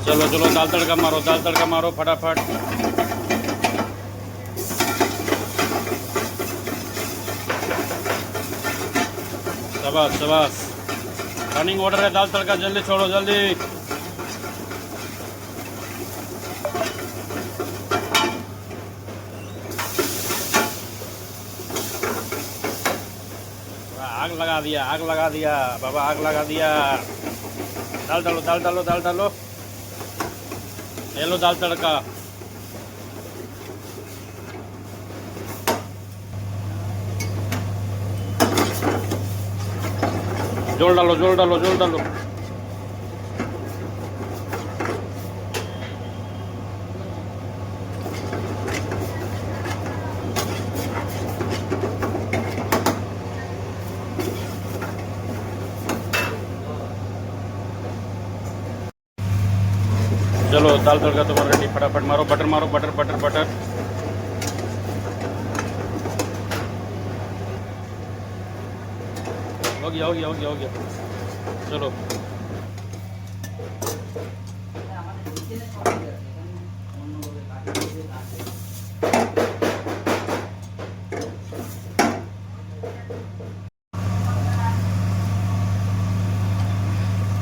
चलो चलो दाल तड़का मारो फटाफट। शाबाश शाबाश, रनिंग ऑर्डर है, दाल तड़का जल्दी छोड़ो जल्दी। आग लगा दिया बाबा, आग लगा दिया। दाल डालो दाल डालो दाल डालो, ले लो दाल तड़का। जोल डालो जोल डालो जोल डालो। चलो दाल तड़का तुम्हारा रेडी, फटाफट मारो बटर, मारो बटर बटर बटर। हो गया हो गया हो गया हो गया। चलो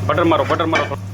बटर मारो बटर मारो।